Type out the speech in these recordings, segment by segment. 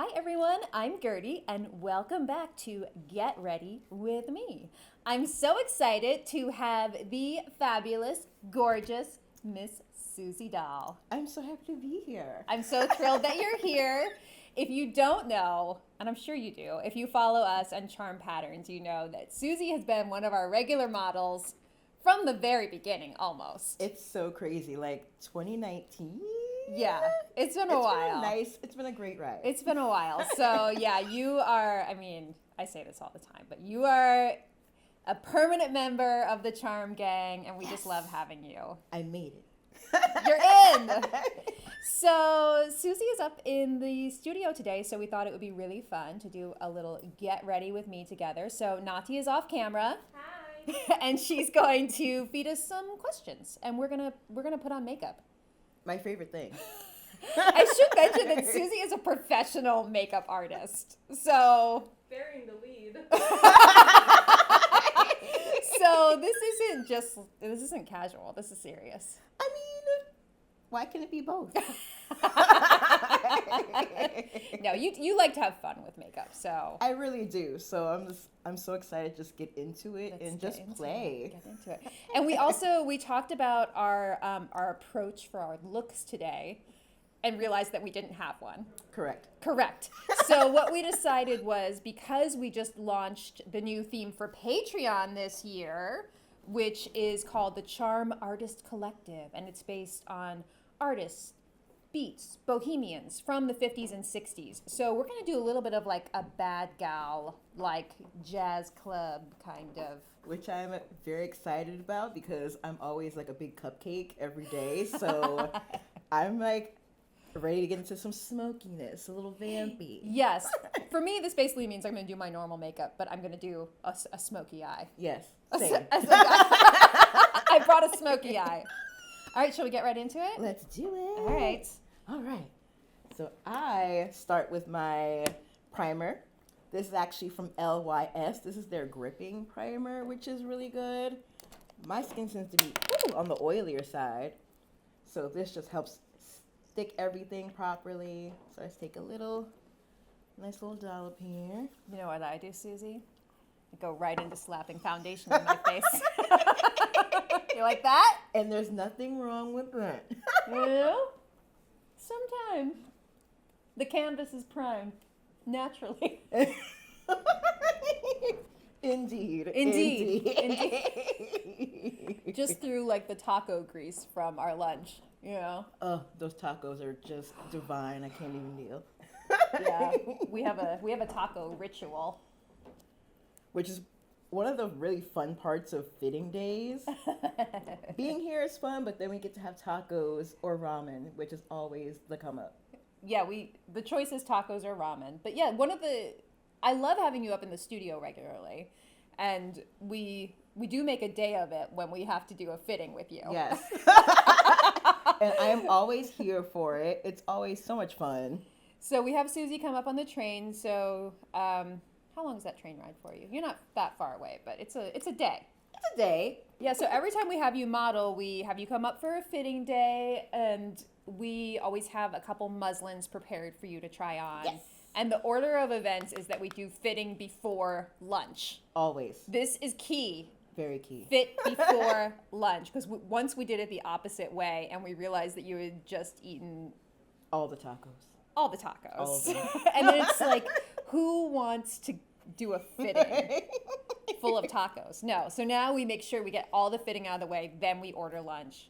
Hi everyone, I'm Gertie and welcome back to Get Ready with Me. I'm so excited to have the fabulous, gorgeous Miss Susie Dahl. I'm so happy to be here. I'm so thrilled that you're here. If you don't know, and I'm sure you do, if you follow us on Charm Patterns, you know that Susie has been one of our regular models from the very beginning almost. It's so crazy, like 2019? Yeah, it's been a while. It's been a great ride. It's been a while. So yeah, you are, I say this all the time, but you are a permanent member of the Charm Gang and we just love having you. I made it. You're in! So Susie is up in the studio today, so we thought it would be really fun to do a little Get Ready with Me together. So Nati is off camera. Hi. And she's going to feed us some questions, and we're gonna put on makeup. My favorite thing. I should mention that Susie is a professional makeup artist. So Bearing the lead. So this isn't casual. This is serious. I mean, why can't it be both? No, you like to have fun with makeup, so I really do. So I'm so excited to just get into it and just play. Get into it. And we talked about our approach for our looks today and realized that we didn't have one. Correct. So what we decided was, because we just launched the new theme for Patreon this year, which is called the Charm Artist Collective, and it's based on artists, beats, bohemians from the 50s and 60s. So we're going to do a little bit of like a bad gal, like jazz club kind of. Which I'm very excited about because I'm always like a big cupcake every day. So I'm like ready to get into some smokiness, a little vampy. Yes. For me, this basically means I'm going to do my normal makeup, but I'm going to do a smoky eye. Yes, same. I brought a smoky eye. All right, shall we get right into it? Let's do it. All right. So I start with my primer. This is actually from LYS. This is their gripping primer, which is really good. My skin tends to be on the oilier side. So this just helps stick everything properly. So I just take a nice little dollop here. You know what I do, Susie? I go right into slapping foundation on my face. You like that? And there's nothing wrong with that. You know? Sometimes the canvas is primed naturally. Indeed. Just through like the taco grease from our lunch, you know? Oh, those tacos are just divine. I can't even deal. Yeah, we have a taco ritual. Which is one of the really fun parts of fitting days. Being here is fun, but then we get to have tacos or ramen, which is always the come up. Yeah, the choice is tacos or ramen. But yeah, I love having you up in the studio regularly, and we do make a day of it when we have to do a fitting with you. Yes. And I am always here for it. It's always so much fun. So we have Susie come up on the train. So how long is that train ride for you? You're not that far away, but it's a day. It's a day. Yeah, so every time we have you model, we have you come up for a fitting day, and we always have a couple muslins prepared for you to try on. Yes. And the order of events is that we do fitting before lunch. Always. This is key. Very key. Fit before lunch, because once we did it the opposite way, and we realized that you had just eaten All the tacos. all the tacos. All of them. And then it's like, who wants to do a fitting full of tacos? No. So now we make sure we get all the fitting out of the way, then we order lunch.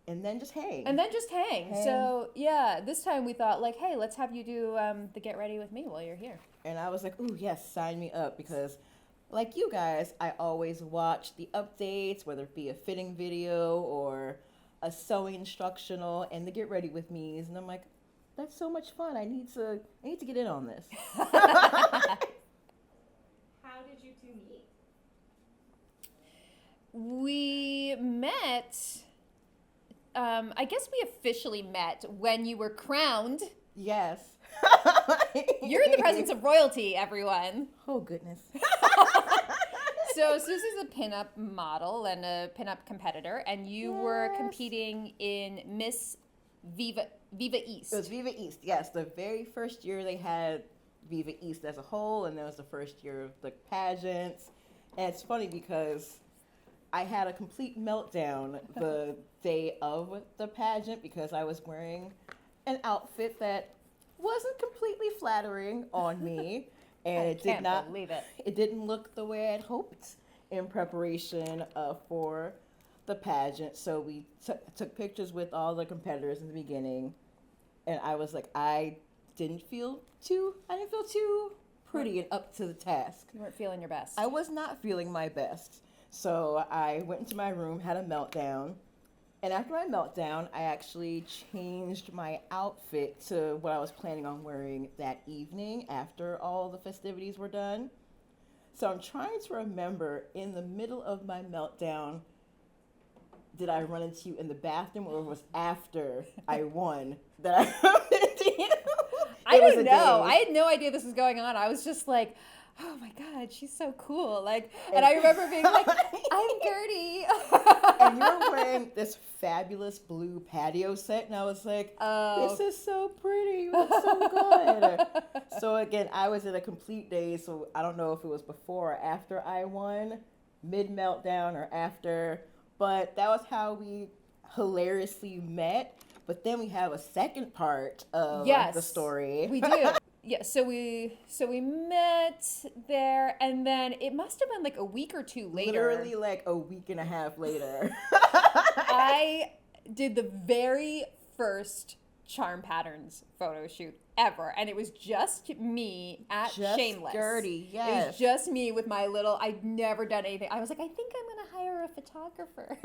And then just hang. So yeah, this time we thought like, hey, let's have you do the Get Ready with Me while you're here. And I was like, ooh, yes, sign me up, because like you guys, I always watch the updates, whether it be a fitting video or a sewing instructional, and the Get Ready with Me's, and I'm like, that's so much fun. I need to get in on this. How did you two meet? We met, I guess we officially met when you were crowned. Yes. You're in the presence of royalty, everyone. Oh, goodness. So Susie's a pinup model and a pinup competitor, and you were competing in Miss Viva East. It was Viva East, yes. The very first year they had Viva East as a whole, and that was the first year of the pageants. And it's funny because I had a complete meltdown the day of the pageant because I was wearing an outfit that wasn't completely flattering on me, and I it can't did not. believe it. It didn't look the way I'd hoped in preparation for the pageant. So we took pictures with all the competitors in the beginning, and I was like, I didn't feel too pretty and up to the task. You weren't feeling your best. I was not feeling my best. So I went into my room, had a meltdown. And after my meltdown, I actually changed my outfit to what I was planning on wearing that evening after all the festivities were done. So I'm trying to remember, in the middle of my meltdown, did I run into you in the bathroom, or was after I won that I bumped into you? I don't know. I had no idea this was going on. I was just like, oh my God, she's so cool. Like, and I remember being like, I'm Gertie. And you were wearing this fabulous blue patio set, and I was like, Oh. this is so pretty. You look so good. So again, I was in a complete daze, so I don't know if it was before or after I won, mid-meltdown or after, but that was how we hilariously met. But then we have a second part of the story. We do. Yeah, so we met there, and then it must have been like a week or two later. Literally like a week and a half later. I did the very first Charm Patterns photo shoot ever, and it was just me at Shameless. Gertie, yes. It was just me with my little, I'd never done anything. I was like, I think I'm going to hire a photographer.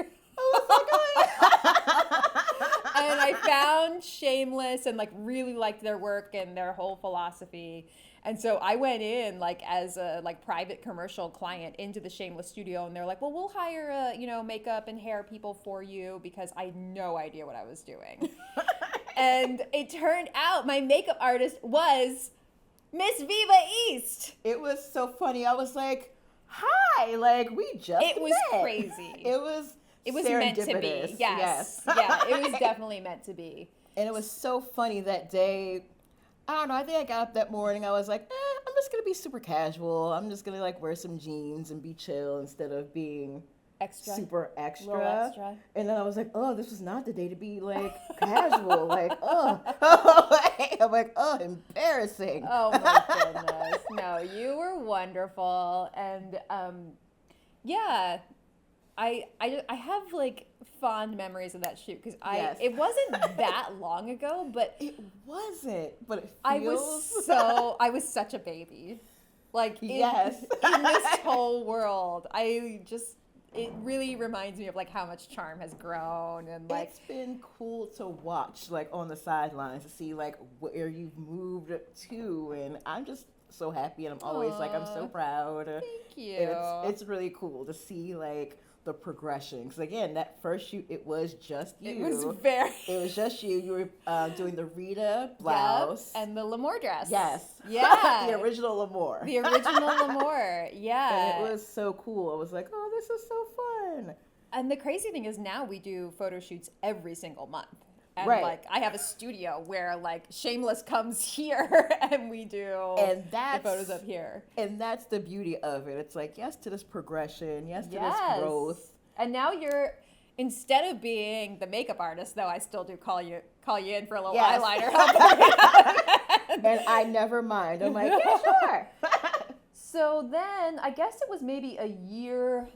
And I found Shameless and like really liked their work and their whole philosophy. And so I went in like as a like private commercial client into the Shameless studio, and they're like, well, we'll hire makeup and hair people for you, because I had no idea what I was doing. And it turned out my makeup artist was Miss Viva East. It was so funny. I was like, hi, like we just It was met. crazy. It was meant to be. serendipitous. Yes. Yeah, it was definitely meant to be. And it was so funny that day. I don't know. I think I got up that morning. I was like, I'm just going to be super casual. I'm just going to like wear some jeans and be chill instead of being Extra. super Little extra. extra. And then I was like, oh, this was not the day to be like casual. Like, oh. I'm like, oh, embarrassing. Oh my goodness. No, you were wonderful. And yeah, I have like fond memories of that shoot, because Yes. it wasn't that long ago, but It wasn't, but it feels. I was such a baby. Like Yes. in this whole world. It really reminds me of like how much Charm has grown, and like It's been cool to watch, like on the sidelines, to see like where you've moved to, and I'm just so happy, and I'm always like, I'm so Aw, proud. thank you. And it's really cool to see like the progression, because again, that first shoot, it was just you. It was very It was just you. You were doing the Rita blouse. Yep, and the L'Amour dress. Yes. Yeah. The original L'Amour. The original L'Amour. Yeah. And it was so cool. I was like, oh, this is so fun. And the crazy thing is now we do photo shoots every single month. And Right. like I have a studio where like Shameless comes here and we do And the that's photos up here. And that's the beauty of it. It's like, yes to this progression, yes to Yes. this growth. And now you're, instead of being the makeup artist, though I still do call you in for a little Yes. eyeliner help. And I never mind. I'm like, yeah, sure. So then I guess it was maybe a year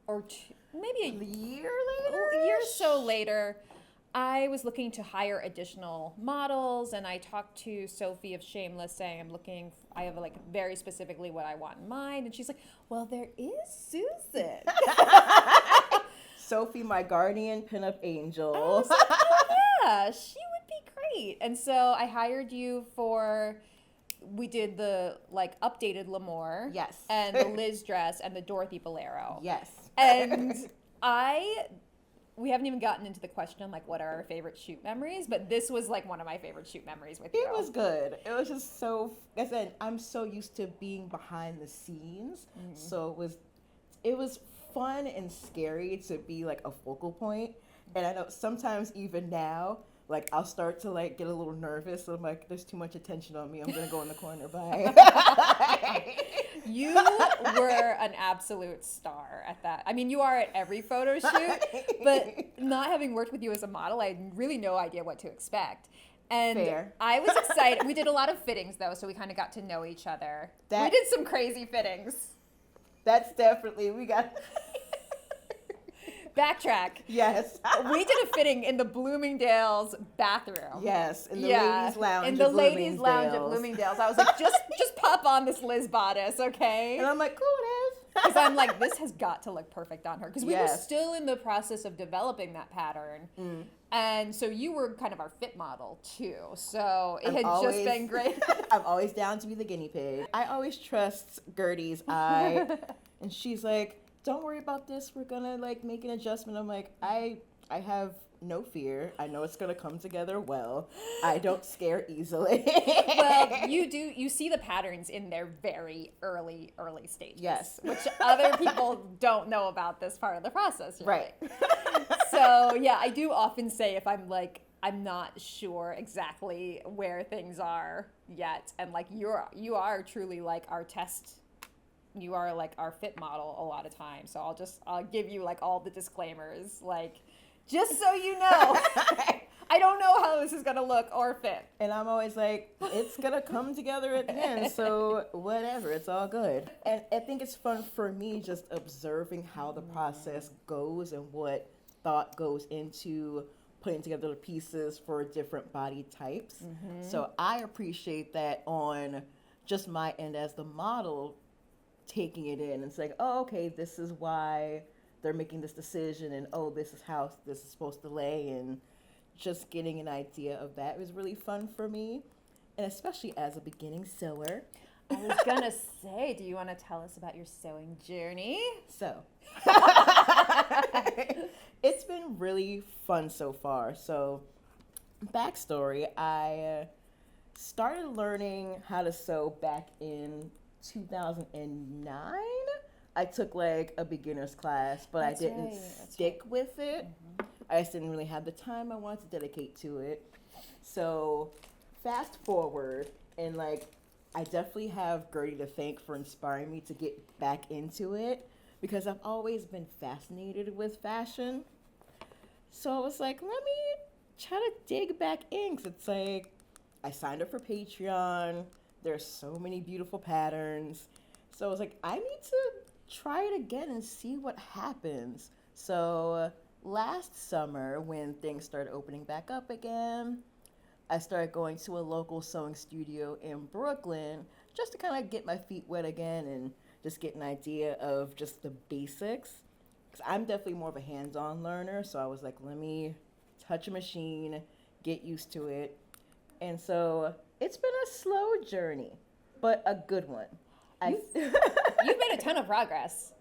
or two, maybe A a year later? year or so later, I was looking to hire additional models, and I talked to Sophie of Shameless saying I have like very specifically what I want in mind, and she's like, well, there is Susan. Sophie, my guardian pinup angel. I was like, oh yeah, she would be great. And so I hired you we did the like updated L'Amour. Yes. And the Liz dress and the Dorothy Bolero. Yes. And we haven't even gotten into the question like what are our favorite shoot memories, but this was like one of my favorite shoot memories with you. It was good. It was just so, like I said, I'm so used to being behind the scenes. So it was fun and scary to be like a focal point. And I know sometimes even now, like I'll start to like get a little nervous. So I'm like, there's too much attention on me. I'm gonna go in the corner. Bye. You were an absolute star at that. I mean, you are at every photo shoot, but not having worked with you as a model, I had really no idea what to expect. And Fair. I was excited. We did a lot of fittings, though, so we kind of got to know each other. We did some crazy fittings. That's definitely, we got... Backtrack. Yes. We did a fitting in the Bloomingdale's bathroom. Yes, in the ladies' lounge. In the ladies' lounge at Bloomingdale's. I was like, just pop on this Liz bodice, okay? And I'm like, cool, it is. Because I'm like, this has got to look perfect on her. Because we were Yes. still in the process of developing that pattern. And so you were kind of our fit model, too. So it had just been great. I'm always down to be the guinea pig. I always trust Gertie's eye. And she's like, don't worry about this. We're going to, like, make an adjustment. I'm like, I have no fear. I know it's going to come together well. I don't scare easily. Well, you see the patterns in their very early stages. Yes. Which other people don't know about this part of the process. Right. So, yeah, I do often say if I'm like, I'm not sure exactly where things are yet. And like, you are truly like our test. You are like our fit model a lot of times. So I'll give you like all the disclaimers, like, just so you know. I don't know how this is going to look or fit. And I'm always like, it's going to come together at the end, so whatever, it's all good. And I think it's fun for me just observing how the process goes and what thought goes into putting together the pieces for different body types. So I appreciate that on just my end as the model, taking it in. It's like, oh, okay, this is why they're making this decision, and oh, this is how this is supposed to lay, and just getting an idea of that was really fun for me, and especially as a beginning sewer. I was gonna say, do you want to tell us about your sewing journey? So, it's been really fun so far. So, backstory, I started learning how to sew back in 2009. I took like a beginner's class, but That's I didn't right. stick with it. I just didn't really have the time I wanted to dedicate to it. So fast forward, and like, I definitely have Gertie to thank for inspiring me to get back into it, because I've always been fascinated with fashion. So I was like, let me try to dig back in, because it's like, I signed up for Patreon. There's so many beautiful patterns. So I was like, I need to try it again and see what happens. So last summer, when things started opening back up again, I started going to a local sewing studio in Brooklyn just to kind of get my feet wet again and just get an idea of just the basics. Because I'm definitely more of a hands-on learner, so I was like, let me touch a machine, get used to it. And so it's been a slow journey, but a good one. You've made a ton of progress.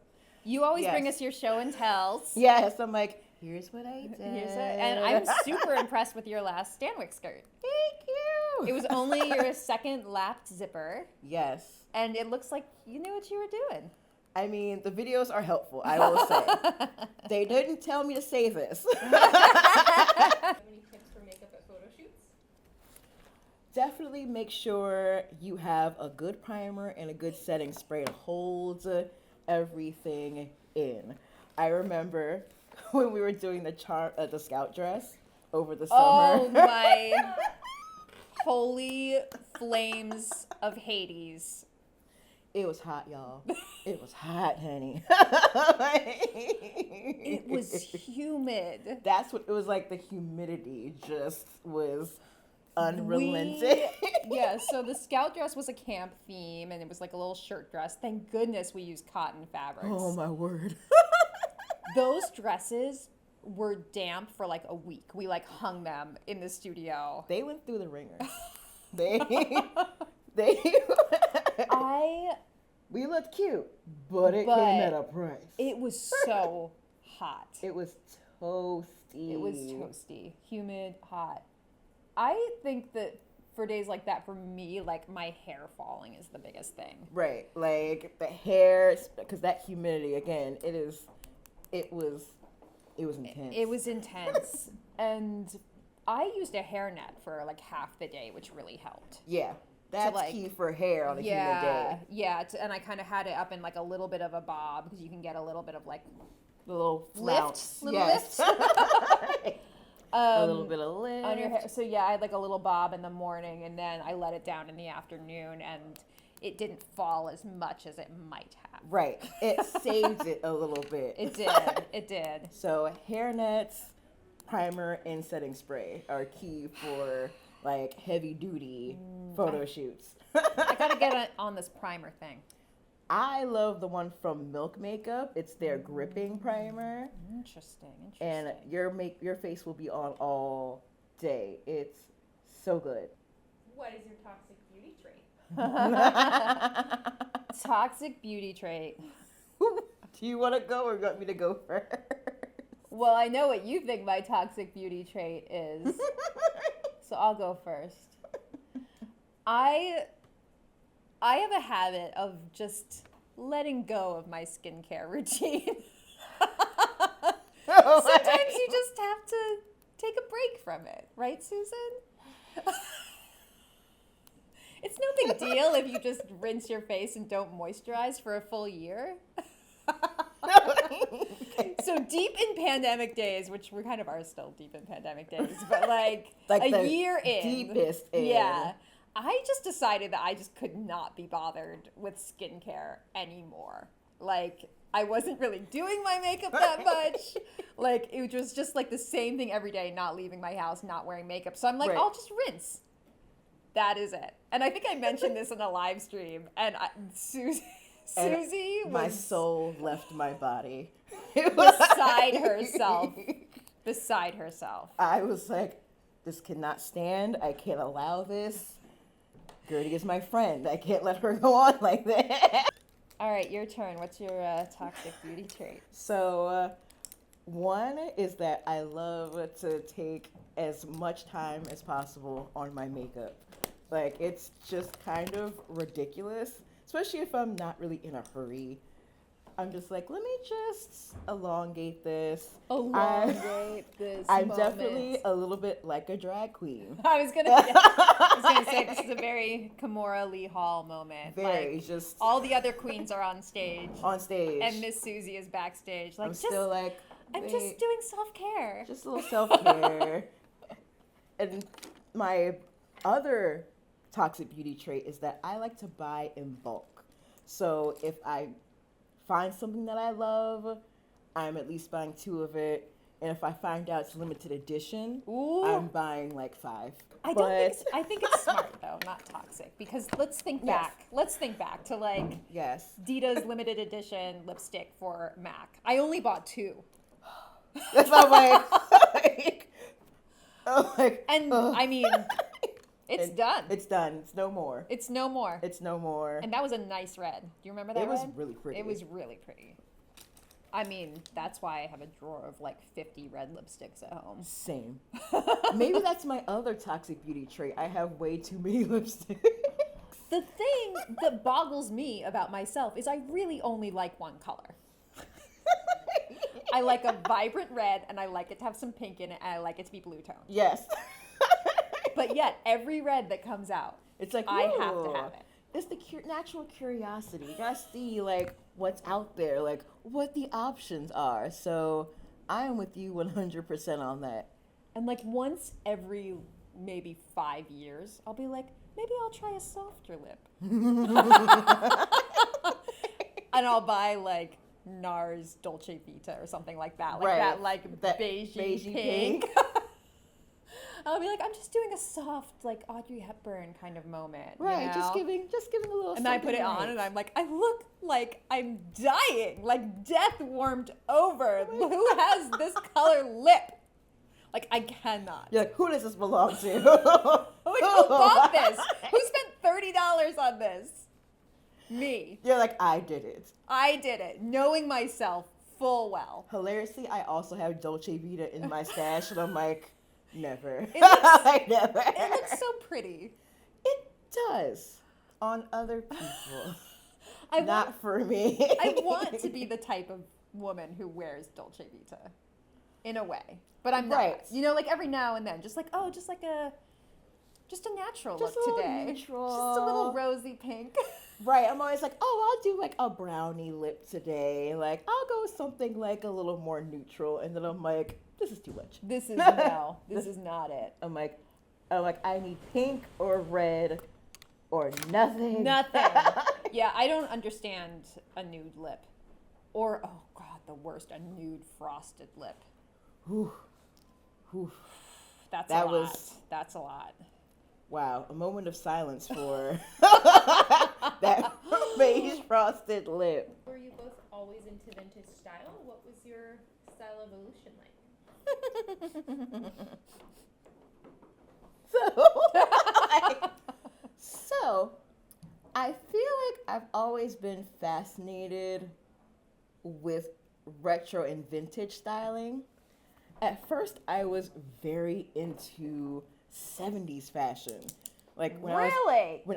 You always Yes. bring us your show and tells. Yes, I'm like, here's what I did. And I'm super impressed with your last Stanwick skirt. Thank you. It was only your second lapped zipper, Yes. and it looks like you knew what you were doing. I mean, the videos are helpful, I will say. They didn't tell me to say this. Have any tips for makeup at photo shoots? Definitely make sure you have a good primer and a good setting spray to hold everything in. I remember when we were doing the scout dress over the summer. Oh my holy flames of Hades. It was hot, y'all. It was hot, honey. It was humid. That's what it was like. The humidity just was unrelenting. Yeah, so the scout dress was a camp theme, and it was like a little shirt dress. Thank goodness we used cotton fabrics. Oh my word. Those dresses were damp for like a week. We like hung them in the studio. They went through the ringer. they we looked cute, but it came at a price. It was so hot. It was toasty. It was toasty, humid, hot. I think that for days like that, for me, like my hair falling is the biggest thing. Right, like the hair, because that humidity again, it was intense. It was intense, and I used a hairnet for like half the day, which really helped. Yeah. That's like- key for hair on a humid day. Yeah, and I kind of had it up in like a little bit of a bob because you can get a little bit of like The little lift, flounce. little Yes. lift. A little bit of lift. On your hair. So yeah, I had like a little bob in the morning, and then I let it down in the afternoon, and it didn't fall as much as it might have. Right. It saves it a little bit. It did. It did. So hair nets, primer, and setting spray are key for like heavy duty photo shoots. I gotta get on this primer thing. I love the one from Milk Makeup. It's their gripping primer, Interesting. and your face will be on all day. It's so good. What is your toxic beauty trait? Toxic beauty trait. Do you want to go or you want me to go first? Well, I know what you think my toxic beauty trait is, so I'll go first. I have a habit of just letting go of my skincare routine. Sometimes you just have to take a break from it, right, Susan? It's no big deal if you just rinse your face and don't moisturize for a full year. So deep in pandemic days, which we kind of are still deep in pandemic days, but like a year in. Deepest in. Yeah. I just decided that I just could not be bothered with skincare anymore. Like, I wasn't really doing my makeup that much. Like, it was just like the same thing every day, not leaving my house, not wearing makeup. So I'm like, Right. I'll just rinse. That is it. And I think I mentioned this in a live stream, and Susie was My soul left my body. beside herself. Beside herself. I was like, this cannot stand. I can't allow this. Gertie is my friend. I can't let her go on like that. All right, your turn. What's your toxic beauty trait? So, one is that I love to take as much time as possible on my makeup. Like, it's just kind of ridiculous, especially if I'm not really in a hurry. I'm just like, let me just elongate this. Elongate this I'm moment. definitely a little bit like a drag queen. I was gonna say this is a very Kimora Lee Hall moment. Very, Like, just all the other queens are on stage, on stage. and Miss Susie is backstage. Like, I'm just still like, I'm wait, just doing self-care. just a little self-care. And my other toxic beauty trait is that I like to buy in bulk. So if I find something that I love, I'm at least buying 2 of it. And if I find out it's limited edition, Ooh. I'm buying like 5. I think it's smart though, not toxic. Because let's think Yes. back. Let's think back to like Yes. Dita's limited edition lipstick for MAC. I only bought 2. That's not like, oh, like, And ugh. I mean, it's done. It's done. It's no more. It's no more. It's no more. And that was a nice red. Do you remember that It was red? really pretty. It was really pretty. I mean, that's why I have a drawer of like 50 red lipsticks at home. Same. Maybe that's my other toxic beauty trait. I have way too many lipsticks. The thing that boggles me about myself is I really only like one color. I like a vibrant red, and I like it to have some pink in it, and I like it to be blue tone. Yes. But yet, every red that comes out, It's like, I have to ooh. have it. It's the natural curiosity. You gotta see like what's out there, like what the options are. So I am with you 100% on that. And like once every maybe 5 years, I'll be like, maybe I'll try a softer lip. And I'll buy like NARS Dolce Vita or something like that. Like Right. that like That beigey pink. I'll be like, I'm just doing a soft, like Audrey Hepburn kind of moment. Right, you know? just giving a little. And then I put it something on, and light. I'm like, I look like I'm dying, like death warmed over. Who has this color lip? Like, I cannot. You're like, who does this belong to? I'm like, who bought this? Who spent $30 on this? Me. You're like, I did it. I did it, knowing myself full well. Hilariously, I also have Dolce Vita in my stash, and I'm like, never. It looks- Never. It looks so pretty. It does on other people, I not for me. I want to be the type of woman who wears Dolce Vita. in a way, but I'm not. Right. You know, like every now and then, just a natural Just look a little today. neutral. Just a little rosy pink. Right, I'm always like, oh, I'll do like a brownie lip today. Like, I'll go with something like a little more neutral. And then I'm like, this is too much. This is no. This is not it. I'm like, I need pink or red or nothing. Nothing. Yeah, I don't understand a nude lip, or oh god, the worst, a nude frosted lip. Whew. Whew. That's That a lot. was- That's a lot. Wow, a moment of silence for that beige frosted lip. Were you both always into vintage style? What was your style evolution like? So, I feel like I've always been fascinated with retro and vintage styling. At first, I was very into 70s fashion. Like when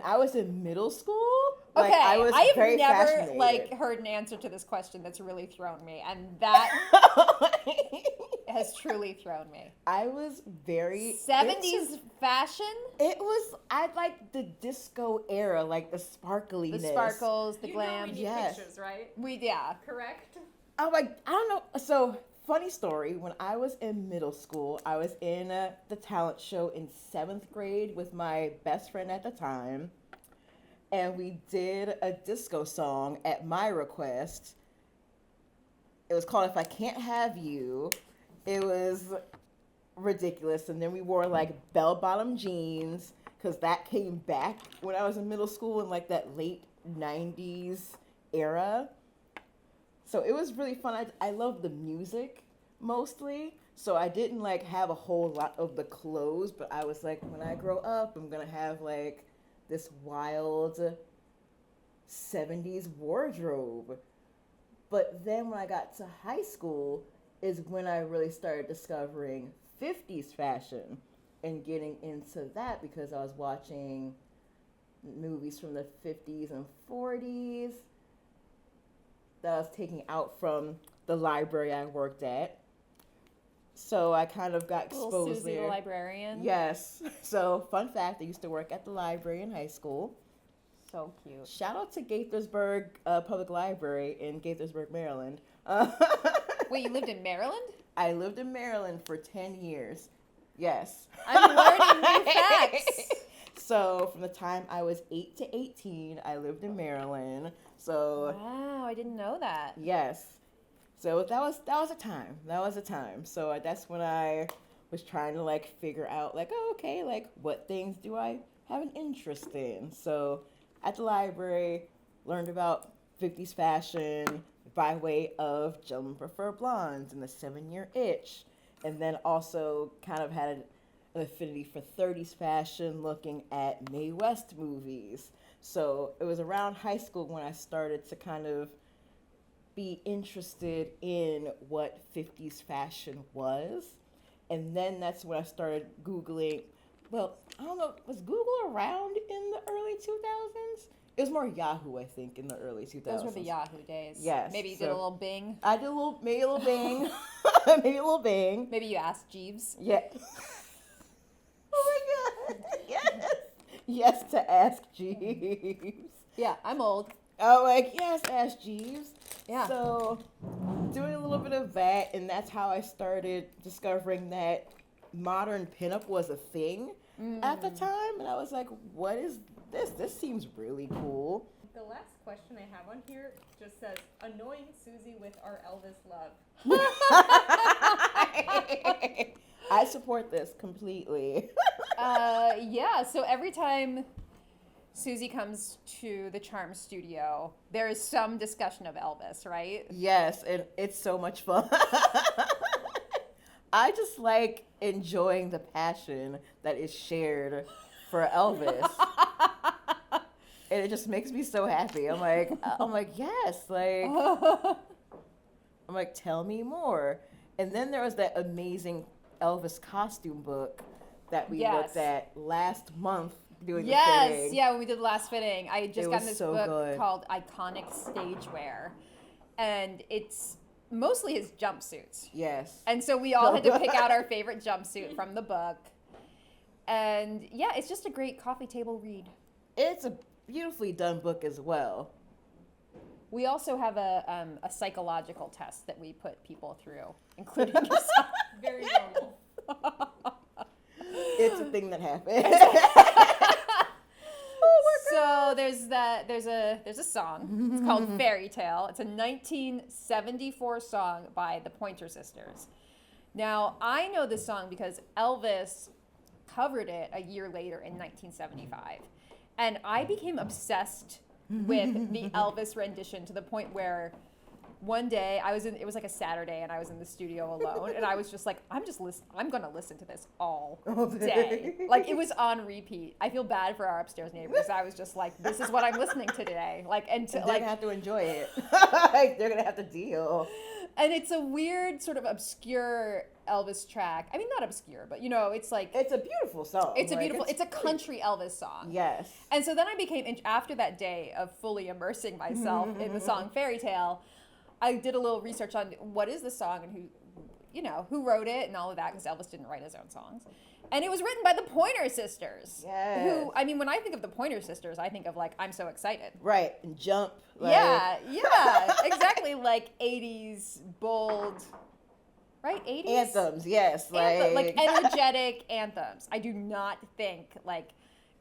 I was in middle school, like Okay, I was I have very never fascinated. heard an answer to this question that's really thrown me, and that has truly thrown me. I was very 70s fashion, I like the disco era, like the sparkliness. the sparkles, the You glam. know we need Yes. pictures, right? Yeah. Correct? I'm like, I don't know. So, funny story. When I was in middle school, I was in the talent show in 7th grade with my best friend at the time. And we did a disco song at my request. It was called If I Can't Have You. It was ridiculous. And then we wore like bell-bottom jeans because that came back when I was in middle school in like that late 90s era. So it was really fun. I love the music mostly. So I didn't like have a whole lot of the clothes, but I was like, when I grow up, I'm going to have like this wild 70s wardrobe. But then when I got to high school is when I really started discovering 50s fashion and getting into that because I was watching movies from the 50s and 40s that I was taking out from the library I worked at. So I kind of got exposed Little Susie there. the librarian. Yes. So fun fact, I used to work at the library in high school. So cute. Shout out to Gaithersburg Public Library in Gaithersburg, Maryland. Wait, you lived in Maryland? I lived in Maryland for 10 years. Yes. I'm learning new facts. So from the time I was 8 to 18, I lived in Maryland. So Wow, I didn't know that. yes. So that was a time. That was a time. So that's when I was trying to like figure out like, oh, okay, like what things do I have an interest in? So at the library, learned about 50s fashion by way of Gentlemen Prefer Blondes and the 7-Year Itch. And then also kind of had an affinity for 30s fashion looking at Mae West movies. So it was around high school when I started to kind of be interested in what 50s fashion was. And then that's when I started Googling. Well, I don't know, was Google around in the early 2000s? It was more Yahoo, I think, in the early 2000s. Those were the Yahoo days. Yes, Maybe you did a so- little Bing. I did maybe a little Bing. Maybe a little Bing. Maybe you asked Jeeves. Yeah. Oh my God. Yes. Yes to Ask Jeeves. Yeah, I'm old. Oh, like, yes, Ask Jeeves. Yeah. So, doing a little bit of that, and that's how I started discovering that modern pinup was a thing at the time. And I was like, what is this? This seems really cool. The last question I have on here just says, annoying Susie with our Elvis love. I support this completely. Yeah, so every time Susie comes to the Charm Studio, there is some discussion of Elvis, right? Yes, and it's so much fun. I just like enjoying the passion that is shared for Elvis. And it just makes me so happy. I'm like, yes, like, I'm like, tell me more. And then there was that amazing Elvis costume book that we Yes. looked at last month doing the Yes, fitting. yeah, when we did the last fitting, I had just It gotten was this so book good. called Iconic Stagewear. And it's mostly his jumpsuits. Yes. And so we all had to pick out our favorite jumpsuit from the book. And yeah, it's just a great coffee table read. It's a beautifully done book as well. We also have a psychological test that we put people through, including yourself. Very normal. It's a thing that happens. So there's a song. It's called Fairy Tale. It's a 1974 song by the Pointer Sisters. Now, I know this song because Elvis covered it a year later in 1975. And I became obsessed with the Elvis rendition to the point where one day it was like a Saturday and I was in the studio alone and I was just like, I'm going to listen to this all day. Like it was on repeat. I feel bad for our upstairs neighbors. I was just like, this is what I'm listening to today. They're going to have to enjoy it. They're going to have to deal. And it's a weird sort of obscure Elvis track. I mean, not obscure, but it's like... It's a beautiful song. It's a country Elvis song. Yes. And so then I became, after that day of fully immersing myself in the song Fairy Tale, I did a little research on what is the song and who wrote it and all of that, because Elvis didn't write his own songs. And it was written by the Pointer Sisters. Yes. Who, I mean, when I think of the Pointer Sisters, I think of like, I'm so excited. Right. And jump. Yeah, exactly. Like 80s, bold, right? 80s? Anthems, yes. Like energetic anthems. I do not think like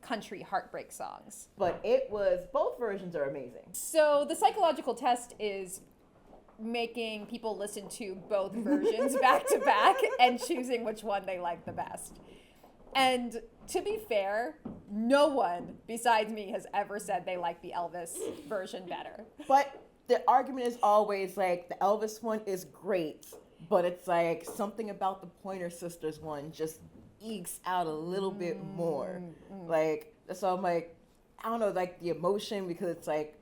country heartbreak songs. But both versions are amazing. So the psychological test is making people listen to both versions back to back and choosing which one they like the best. And to be fair, no one besides me has ever said they like the Elvis version better. But the argument is always like the Elvis one is great, but it's like something about the Pointer Sisters one just ekes out a little bit more. Like, so I'm like, I don't know, like the emotion, because it's like,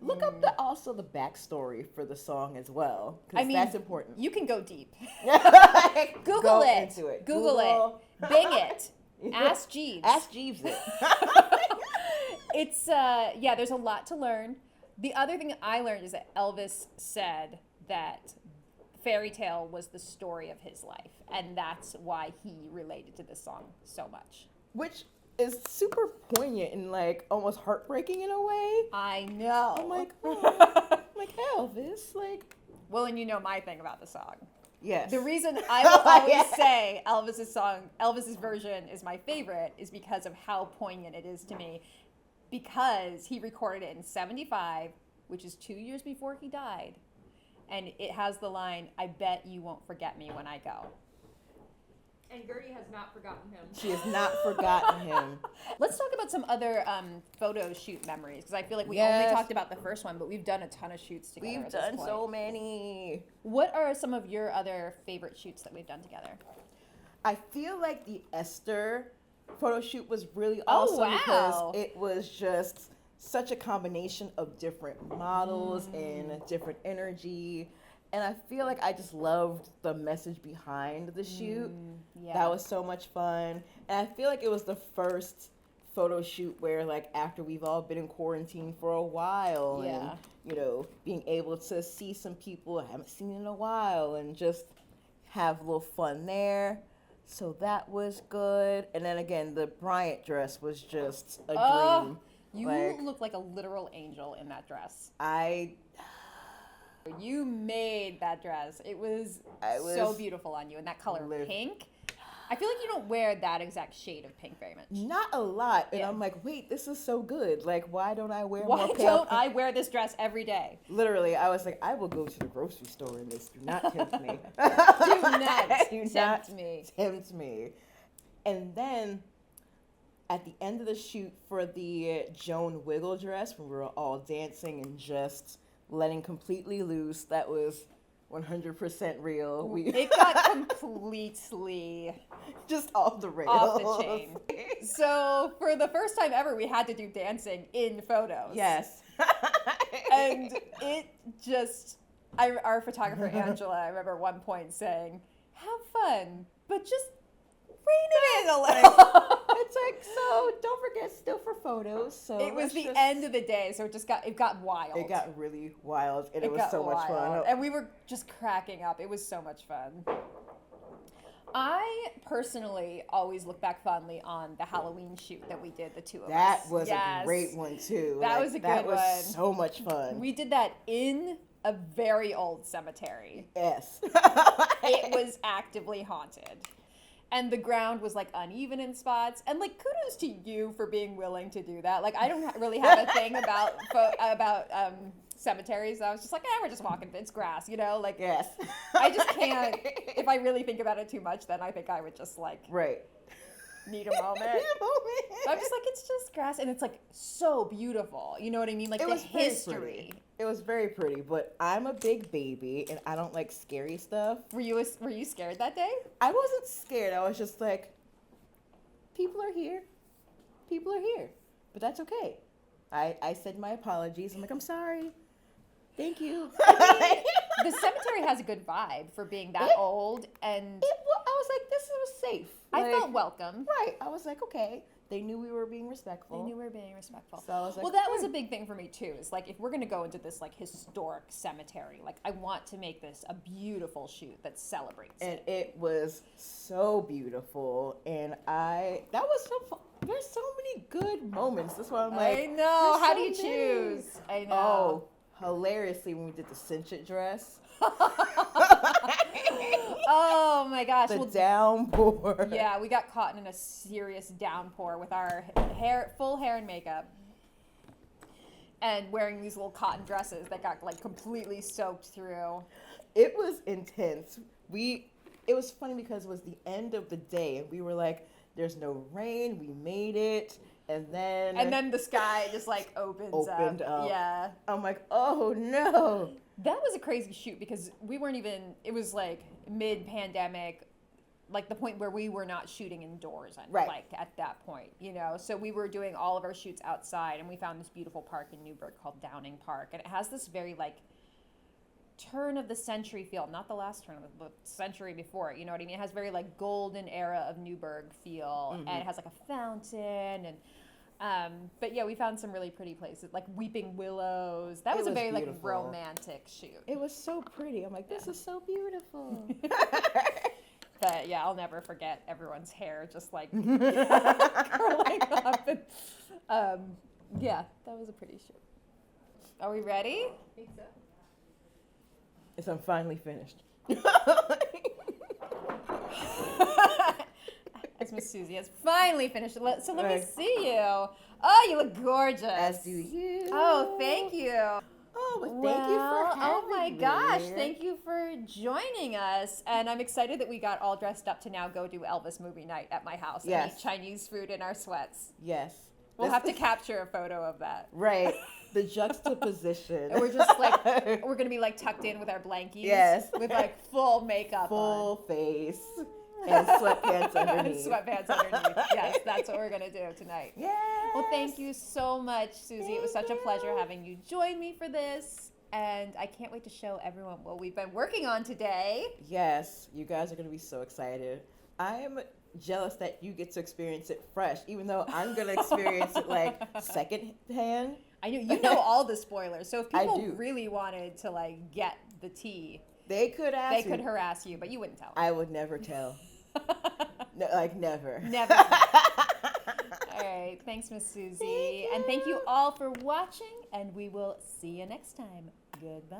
look up also the backstory for the song as well, because that's important. You can go deep. Google Google it. Into it. Google it. Bing it. Ask Jeeves. Ask Jeeves it. It's there's a lot to learn. The other thing that I learned is that Elvis said that Fairy Tale was the story of his life, and that's why he related to this song so much. Which is super poignant and like almost heartbreaking in a way. I know. I'm like, oh, like Elvis, like. Well, and you know my thing about the song. Yes. The reason I will always say Elvis's version is my favorite is because of how poignant it is to me. Because he recorded it in 75, which is 2 years before he died. And it has the line, "I bet you won't forget me when I go." And Gertie has not forgotten him. She has not forgotten him. Let's talk about some other photo shoot memories, because I feel like we only talked about the first one, but we've done a ton of shoots together. We've done so many. What are some of your other favorite shoots that we've done together? I feel like the Esther photo shoot was really awesome because it was just such a combination of different models and different energy. And I feel like I just loved the message behind the shoot. Yeah. That was so much fun. And I feel like it was the first photo shoot where, like, after we've all been in quarantine for a while and, being able to see some people I haven't seen in a while and just have a little fun there. So that was good. And then again, the Bryant dress was just a dream. You look like a literal angel in that dress. You made that dress. It was so beautiful on you. And that color pink. I feel like you don't wear that exact shade of pink very much. Not a lot. And I'm like, wait, this is so good. Like, why don't I wear more pale? Why don't I wear this dress every day? Literally, I was like, I will go to the grocery store in this. Do not tempt me. Do not tempt me. And then at the end of the shoot for the Joan Wiggle dress, when we were all dancing and just letting completely loose, that was 100% real. It got completely just off the rails. Off the chain. So for the first time ever, we had to do dancing in photos. Yes. And it just, our photographer, Angela, I remember at one point saying, have fun, but just rein it in a little. it's like, so don't forget, still for photos. So It was the end of the day, so it got wild. It got really wild, and it was got so much fun. wild. And we were just cracking up. It was so much fun. I personally always look back fondly on the Halloween shoot that we did, the two of us. That was Yes. a great one too. That was a that good was one. so much fun. We did that in a very old cemetery. Yes. It was actively haunted. And the ground was like uneven in spots. And like kudos to you for being willing to do that. Like I don't really have a thing about cemeteries. I was just like, we're just walking. It's grass, you know? Like Yes. I just can't. If I really think about it too much, then I think I would just like Right. need a moment. I'm just like, it's just grass, and it's like so beautiful. You know what I mean? Like It the was very history. pretty. It was very pretty, but I'm a big baby and I don't like scary stuff. Were you scared that day? I wasn't scared. I was just like, people are here. People are here. But that's okay. I said my apologies. I'm like, I'm sorry. Thank you. The cemetery has a good vibe for being that old, and I was like, this was safe. I Like, felt welcome. Right. I was like, okay. They knew we were being respectful. They knew we were being respectful. So I was like, well, that okay. was a big thing for me too. Is like, if we're gonna go into this like historic cemetery, like I want to make this a beautiful shoot that celebrates And it. it was so beautiful. And that was so fun. There's so many good moments. That's why I'm like, I know. there's How so do you many. choose? I know. Oh, hilariously when we did the cinch full Oh my gosh. the Well, downpour. yeah, we got caught in a serious downpour with our full hair and makeup, and wearing these little cotton dresses that got like completely soaked through. It was intense. It was funny because it was the end of the day and we were like, there's no rain, we made it. And then the sky just like opened up. Yeah. I'm like, oh no. That was a crazy shoot because we weren't even, it was like mid-pandemic, like the point where we were not shooting indoors Right. like at that point, you know? So we were doing all of our shoots outside, and we found this beautiful park in Newburgh called Downing Park. And it has this very like turn of the century feel, not the last turn of the century before, you know what I mean? It has very like golden era of Newburgh feel, and it has like a fountain, and but yeah, we found some really pretty places, like weeping willows. That was a was very beautiful. like romantic shoot. It was so pretty. I'm like, this is so beautiful. But yeah, I'll never forget everyone's hair just like curling up. And, yeah, that was a pretty shoot. Are we ready? I think so. Yes, I'm finally finished. As Miss Susie has finally finished. So let me Right. see you. Oh, you look gorgeous. As do you. Oh, thank you. Oh, well, thank you for having oh my me. gosh, thank you for joining us. And I'm excited that we got all dressed up to now go do Elvis movie night at my house and Yes. eat Chinese food in our sweats. Yes. We'll have to capture a photo of that. Right. The juxtaposition. And we're just like, we're going to be like tucked in with our blankies. Yes. With like full makeup full face and sweatpants on. underneath. Sweatpants underneath. Yes, that's what we're going to do tonight. Yes. Well, thank you so much, Susie. It was such a pleasure having you join me for this. And I can't wait to show everyone what we've been working on today. Yes, you guys are going to be so excited. I am jealous that you get to experience it fresh, even though I'm going to experience it like secondhand. I know you know all the spoilers, so if I people do. really wanted to like get the tea, They could ask they me. could harass you, but you wouldn't tell them. I would never tell. No, like never. Never. All right, thanks, Miss Susie, Thank and thank you you. all for watching. And we will see you next time. Goodbye.